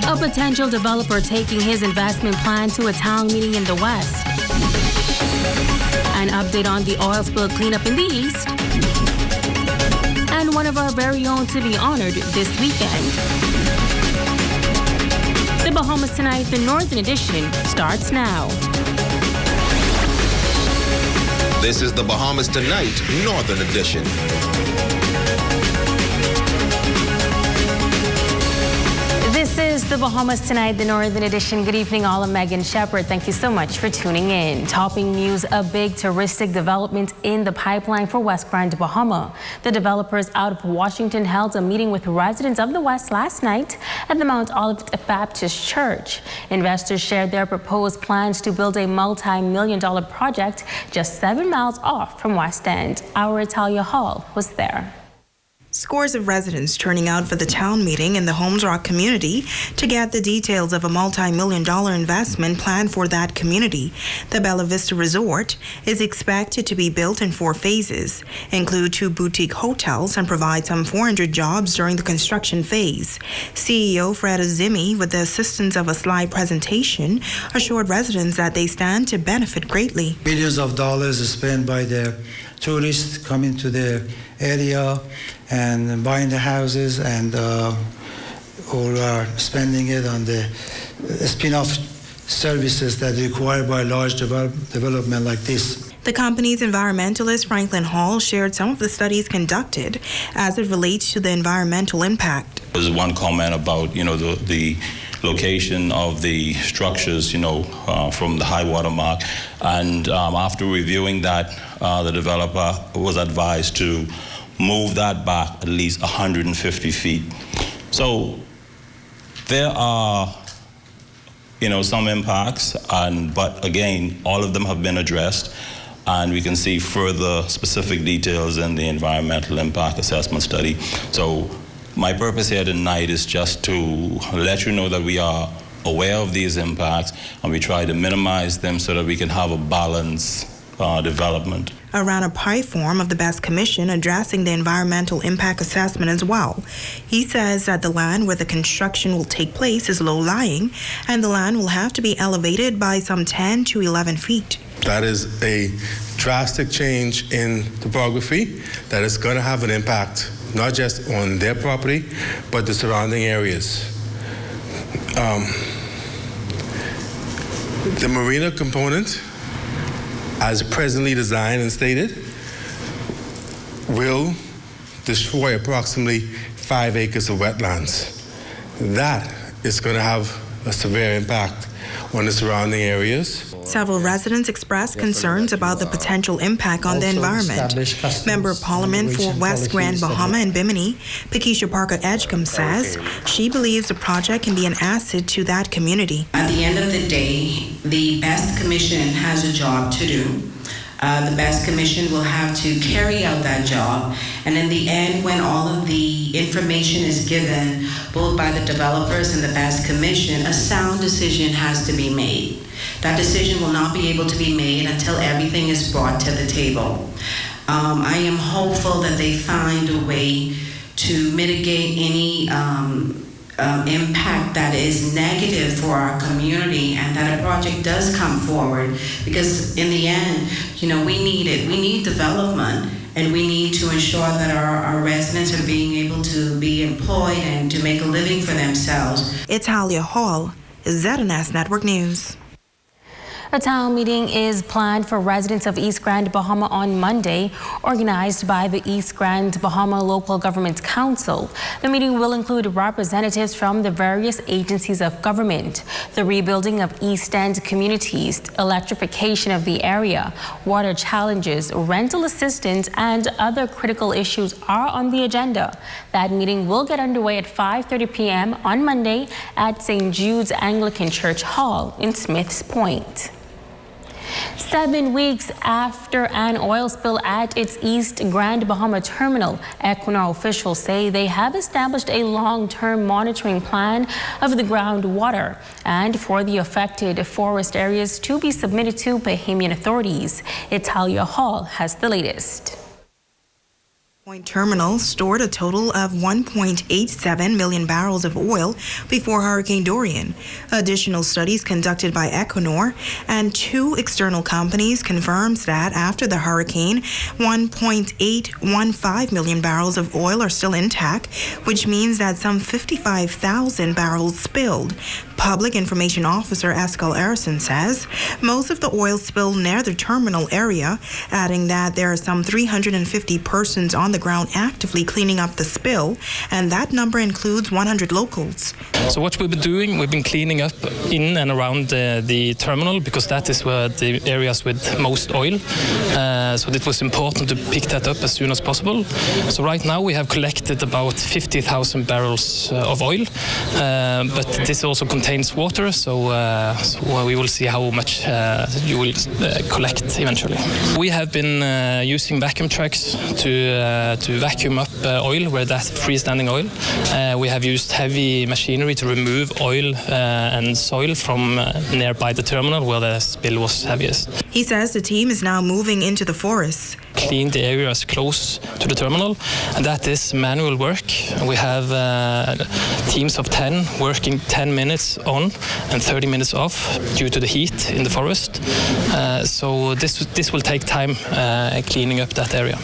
A potential developer taking his investment plan to a town meeting in the West. An update on the oil spill cleanup in the East. And one of our very own to be honored this weekend. The Bahamas Tonight, the Northern Edition, starts now. This is the Bahamas Tonight, Northern Edition. This is the Bahamas Tonight, the Northern Edition. Good evening, all. I'm Megan Shepard. Thank you so much for tuning in. Topping news, a big touristic development in the pipeline for West Grand Bahama. The developers out of Washington held a meeting with residents of the West last night at the Mount Olivet Baptist Church. Investors shared their proposed plans to build a multi-million-dollar project just 7 miles off from West End. Our Italia Hall was there. Scores of residents turning out for the town meeting in the Holmes Rock community to get the details of a multi-million-dollar investment planned for that community. The Bella Vista Resort is expected to be built in 4 phases, include 2 boutique hotels, and provide some 400 jobs during the construction phase. CEO Fred Azimi, with the assistance of a slide presentation, assured residents that they stand to benefit greatly. Billions of dollars are spent by the tourists coming to the area and buying the houses, and or are spending it on the spin-off services that are required by a large development like this. The company's environmentalist Franklin Hall shared some of the studies conducted as it relates to the environmental impact. There's one comment about, the location of the structures, from the high water mark. And after reviewing that, the developer was advised to move that back at least 150 feet. So there are, some impacts, but again, all of them have been addressed, and we can see further specific details in the environmental impact assessment study. So my purpose here tonight is just to let you know that we are aware of these impacts, and we try to minimize them so that we can have a balanced development. Around a pie form of the Best Commission addressing the environmental impact assessment as well. He says that the land where the construction will take place is low-lying, and the land will have to be elevated by some 10 to 11 feet. That is a drastic change in topography that is going to have an impact not just on their property, but the surrounding areas. The marina component, as presently designed and stated, will destroy approximately 5 acres of wetlands. That is going to have a severe impact on the surrounding areas. Several residents expressed concerns about the potential impact on the environment. Member of Parliament for West Grand Bahama and Bimini, Pakeisha Parker Edgecombe, says she believes the project can be an asset to that community. At the end of the day, the Best Commission has a job to do. The Best Commission will have to carry out that job, and in the end, when all of the information is given, both by the developers and the Best Commission, a sound decision has to be made. That decision will not be able to be made until everything is brought to the table. I am hopeful that they find a way to mitigate any impact that is negative for our community, and that a project does come forward, because in the end, we need it. We need development, and we need to ensure that our residents are being able to be employed and to make a living for themselves. Italia Hall, ZNS Network News. A town meeting is planned for residents of East Grand Bahama on Monday, organized by the East Grand Bahama Local Government Council. The meeting will include representatives from the various agencies of government. The rebuilding of East End communities, electrification of the area, water challenges, rental assistance, and other critical issues are on the agenda. That meeting will get underway at 5:30 p.m. on Monday at St. Jude's Anglican Church Hall in Smiths Point. 7 weeks after an oil spill at its East Grand Bahama terminal, Equina officials say they have established a long-term monitoring plan of the groundwater and for the affected forest areas to be submitted to Bahamian authorities. Italia Hall has the latest. Point Terminal stored a total of 1.87 million barrels of oil before Hurricane Dorian. Additional studies conducted by Equinor and 2 external companies confirms that after the hurricane, 1.815 million barrels of oil are still intact, which means that some 55,000 barrels spilled. Public Information Officer Escal Erison says most of the oil spilled near the terminal area, adding that there are some 350 persons on the ground actively cleaning up the spill, and that number includes 100 locals. So what we've been doing, we've been cleaning up in and around the terminal, because that is where the areas with most oil. So it was important to pick that up as soon as possible. So right now we have collected about 50,000 barrels of oil, but this also contains water, so we will see how much you will collect eventually. We have been using vacuum trucks to vacuum up oil where that's freestanding oil. We have used heavy machinery to remove oil and soil from nearby the terminal where the spill was heaviest. He says the team is now moving into the forests. Clean the areas close to the terminal, and that is manual work. We have teams of 10 working 10 minutes on and 30 minutes off due to the heat in the forest. So this will take time cleaning up that area.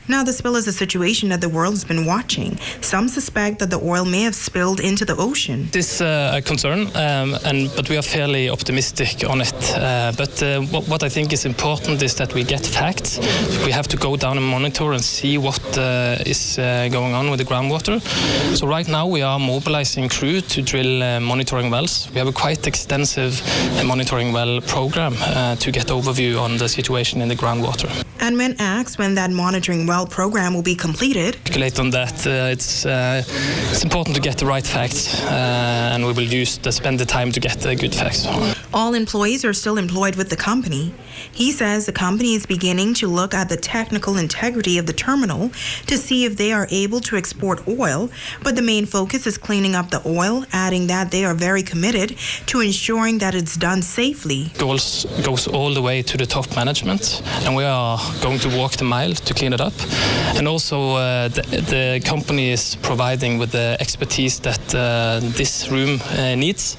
Now the spill is a situation that the world has been watching. Some suspect that the oil may have spilled into the ocean. This is a concern, but we are fairly optimistic on it. But what I think is important is that we get facts. We have to go down and monitor and see what is going on with the groundwater. So right now we are mobilizing crew to drill monitoring wells. We have a quite extensive monitoring well program to get overview on the situation in the groundwater. And when asked when that monitoring well program will be completed, speculate on that. It's important to get the right facts, and we will spend the time to get the good facts. All employees are still employed with the company. He says the company is beginning to look at the technical integrity of the terminal to see if they are able to export oil, but the main focus is cleaning up the oil, adding that they are very committed to ensuring that it's done safely. Goes all the way to the top management, and we are going to walk the mile to clean it up. And also the company is providing with the expertise that this room needs.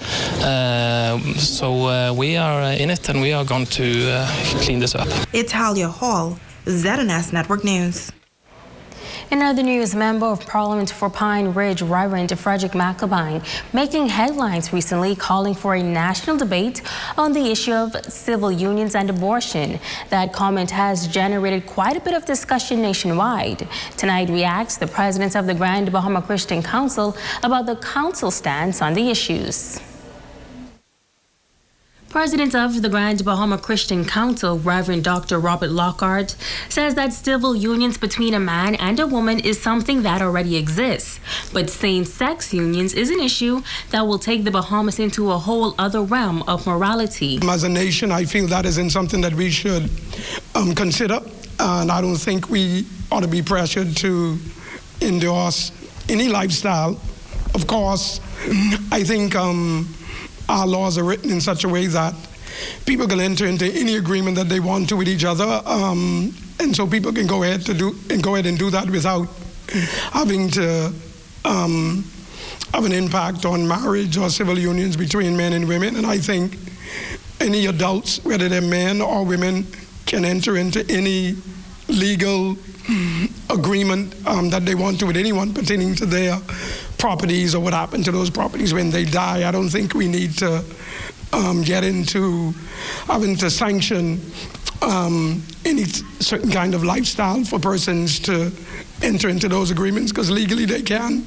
So we are in it, and we are going to clean this up. Italia Hall, ZNS Network News. In other news, Member of Parliament for Pine Ridge, Reverend Frederick McAbine, making headlines recently calling for a national debate on the issue of civil unions and abortion. That comment has generated quite a bit of discussion nationwide. Tonight, we asked the presidents of the Grand Bahama Christian Council about the council stance on the issues. President of the Grand Bahama Christian Council, Reverend Dr. Robert Lockhart, says that civil unions between a man and a woman is something that already exists. But same-sex unions is an issue that will take the Bahamas into a whole other realm of morality. As a nation, I feel that isn't something that we should consider. And I don't think we ought to be pressured to endorse any lifestyle. Of course, I think our laws are written in such a way that people can enter into any agreement that they want to with each other, and so people can go ahead and do that without having to have an impact on marriage or civil unions between men and women. And I think any adults, whether they're men or women, can enter into any legal agreement that they want to with anyone pertaining to their properties or what happened to those properties when they die. I don't think we need to get into having to sanction any certain kind of lifestyle for persons to enter into those agreements, because legally they can.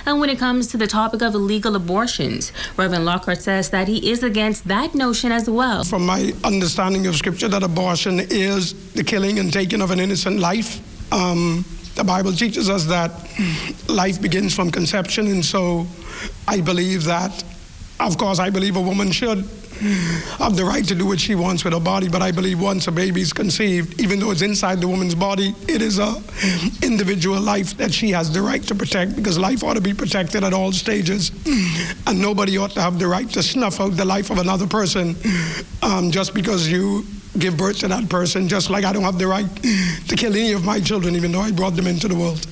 And when it comes to the topic of illegal abortions, Reverend Lockhart says that he is against that notion as well. From my understanding of Scripture, that abortion is the killing and taking of an innocent life. The Bible teaches us that life begins from conception, and so I believe that, of course, I believe a woman should have the right to do what she wants with her body, but I believe once a baby is conceived, even though it's inside the woman's body, it is a individual life that she has the right to protect, because life ought to be protected at all stages, and nobody ought to have the right to snuff out the life of another person just because you give birth to that person, just like I don't have the right to kill any of my children, even though I brought them into the world.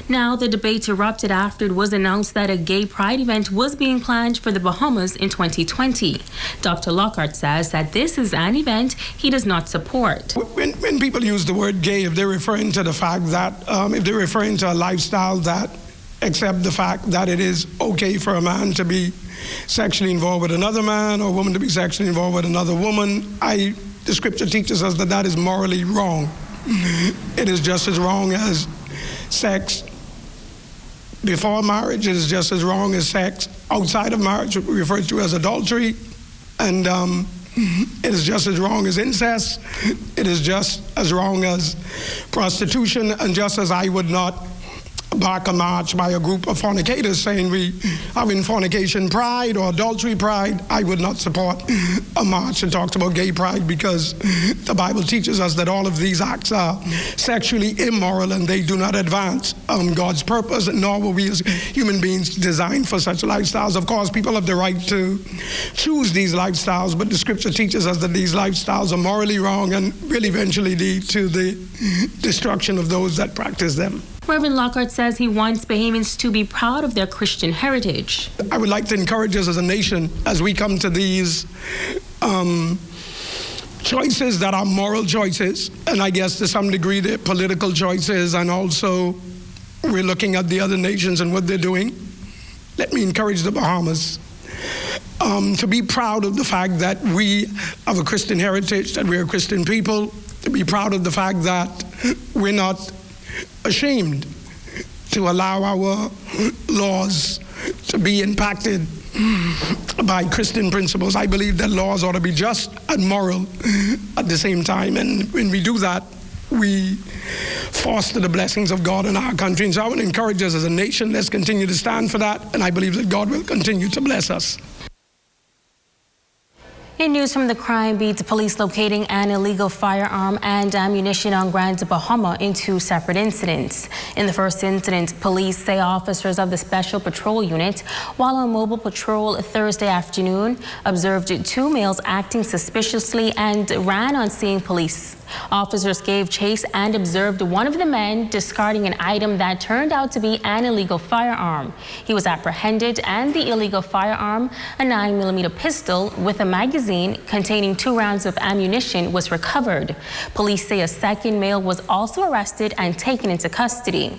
Now, the debate erupted after it was announced that a gay pride event was being planned for the Bahamas in 2020. Dr. Lockhart says that this is an event he does not support. When people use the word gay, if they're referring to the fact that, if they're referring to a lifestyle that accepts the fact that it is okay for a man to be sexually involved with another man or a woman to be sexually involved with another woman, the scripture teaches us that that is morally wrong. It is just as wrong as sex before marriage. It is just as wrong as sex outside of marriage, what we refer to as adultery. And it is just as wrong as incest. It is just as wrong as prostitution. And just as I would not back a march by a group of fornicators saying we have in fornication pride or adultery pride, I would not support a march that talks about gay pride, because the Bible teaches us that all of these acts are sexually immoral and they do not advance God's purpose, nor were we as human beings designed for such lifestyles. Of course, people have the right to choose these lifestyles, but the scripture teaches us that these lifestyles are morally wrong and will eventually lead to the destruction of those that practice them. Reverend Lockhart says he wants Bahamians to be proud of their Christian heritage. I would like to encourage us as a nation, as we come to these choices that are moral choices, and I guess to some degree they're political choices, and also we're looking at the other nations and what they're doing. Let me encourage the Bahamas to be proud of the fact that we have a Christian heritage, that we're a Christian people, to be proud of the fact that we're not ashamed to allow our laws to be impacted by Christian principles. I believe that laws ought to be just and moral at the same time, and when we do that, we foster the blessings of God in our country. And so I would encourage us as a nation, let's continue to stand for that, and I believe that God will continue to bless us. In news from the crime beat, police locating an illegal firearm and ammunition on Grand Bahama in two separate incidents. In the first incident, police say officers of the Special Patrol Unit, while on mobile patrol Thursday afternoon, observed two males acting suspiciously and ran on seeing police. Officers gave chase and observed one of the men discarding an item that turned out to be an illegal firearm. He was apprehended, and the illegal firearm, a 9mm pistol with a magazine containing 2 rounds of ammunition, was recovered. Police say a second male was also arrested and taken into custody.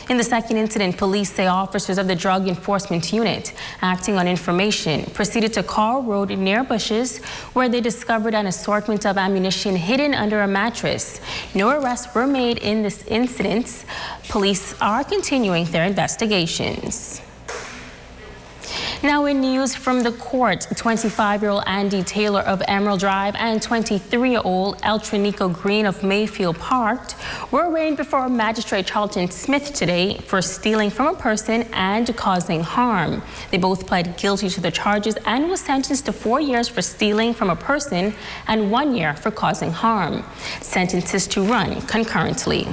In the second incident, police say officers of the Drug Enforcement Unit, acting on information, proceeded to Carl Road near Bushes, where they discovered an assortment of ammunition hidden under a mattress. No arrests were made in this incident. Police are continuing their investigations. Now in news from the court, 25-year-old Andy Taylor of Emerald Drive and 23-year-old Eltrinico Green of Mayfield Park were arraigned before Magistrate Charlton Smith today for stealing from a person and causing harm. They both pled guilty to the charges and was sentenced to 4 years for stealing from a person and 1 year for causing harm. Sentences to run concurrently.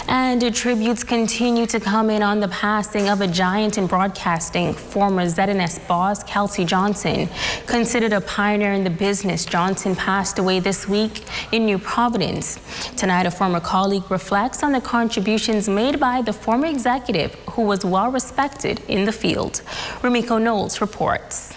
And tributes continue to come in on the passing of a giant in broadcasting, former ZNS boss Kelsey Johnson. Considered a pioneer in the business, Johnson passed away this week in New Providence. Tonight, a former colleague reflects on the contributions made by the former executive, who was well respected in the field. Ramiko Knowles reports.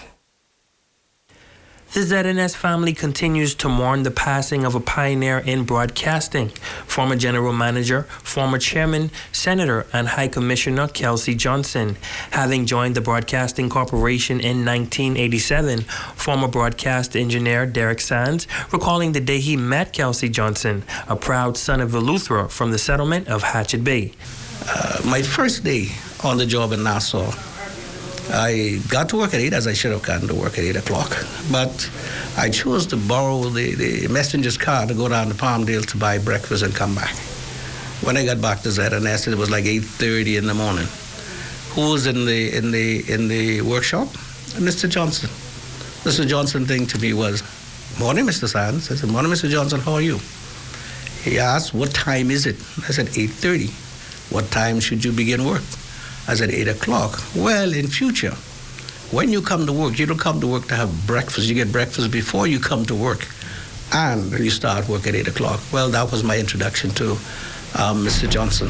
The ZNS family continues to mourn the passing of a pioneer in broadcasting, former general manager, former chairman, senator, and high commissioner Kelsey Johnson. Having joined the Broadcasting Corporation in 1987, former broadcast engineer Derek Sands recalling the day he met Kelsey Johnson, a proud son of Eleuthera from the settlement of Hatchet Bay. My first day on the job in Nassau, I got to work at 8, as I should have gotten to work at 8 o'clock. But I chose to borrow the messenger's car to go down to Palmdale to buy breakfast and come back. When I got back to ZNS, it was like 8:30 in the morning. Who was in the workshop? Mr. Johnson. Mr. Johnson thing to me was, "Morning, Mr. Sands." I said, "Morning, Mr. Johnson, how are you?" He asked, "What time is it?" I said, 8:30. "What time should you begin work?" I said, 8 o'clock. "Well, in future, when you come to work, you don't come to work to have breakfast. You get breakfast before you come to work, and you start work at 8 o'clock. Well, that was my introduction to Mr. Johnson.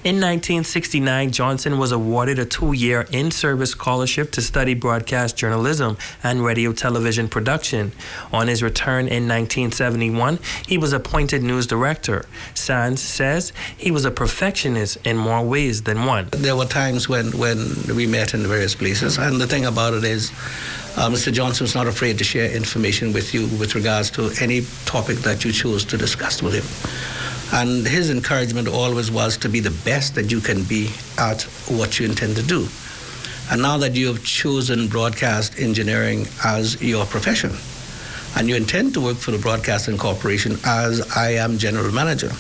In 1969, Johnson was awarded a 2-year in-service scholarship to study broadcast journalism and radio television production. On his return in 1971, he was appointed news director. Sands says he was a perfectionist in more ways than one. There were times when we met in various places, and the thing about it is Mr. Johnson was not afraid to share information with you with regards to any topic that you chose to discuss with him. And his encouragement always was to be the best that you can be at what you intend to do. And now that you have chosen broadcast engineering as your profession, and you intend to work for the Broadcasting Corporation as I am general manager,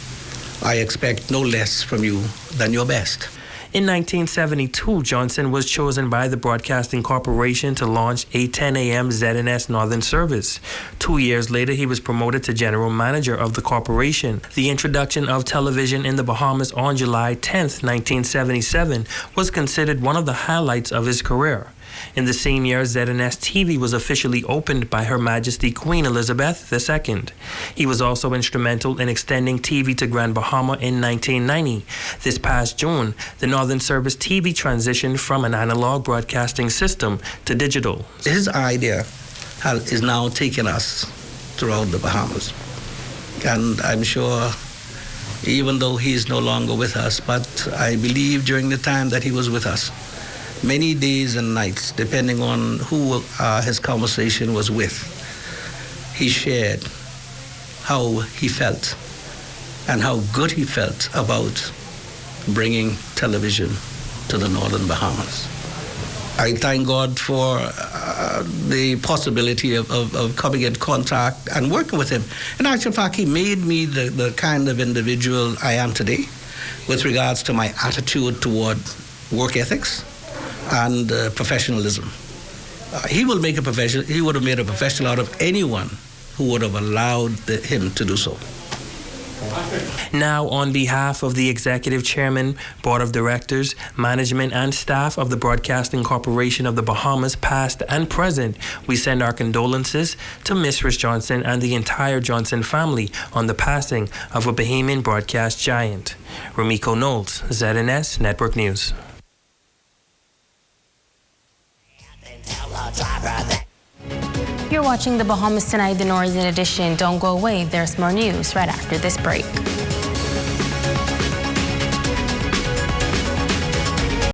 I expect no less from you than your best. In 1972, Johnson was chosen by the Broadcasting Corporation to launch a 10 a.m. ZNS Northern service. 2 years later, he was promoted to general manager of the corporation. The introduction of television in the Bahamas on July 10, 1977, was considered one of the highlights of his career. In the same year, ZNS TV was officially opened by Her Majesty Queen Elizabeth II. He was also instrumental in extending TV to Grand Bahama in 1990. This past June, the Northern Service TV transitioned from an analog broadcasting system to digital. His idea is now taking us throughout the Bahamas. And I'm sure, even though he's no longer with us, but I believe during the time that he was with us, many days and nights, depending on who his conversation was with, he shared how he felt and how good he felt about bringing television to the Northern Bahamas. I thank God for the possibility of coming in contact and working with him. In actual fact, he made me the kind of individual I am today with regards to my attitude toward work ethics and professionalism. He would have made a professional out of anyone who would have allowed him to do so. Now, on behalf of the Executive Chairman, Board of Directors, Management and staff of the Broadcasting Corporation of the Bahamas, past and present, we send our condolences to Mistress Johnson and the entire Johnson family on the passing of a Bahamian broadcast giant. Ramiko Knowles, ZNS Network News. You're watching the Bahamas Tonight, the Northern Edition. Don't go away. There's more news right after this break.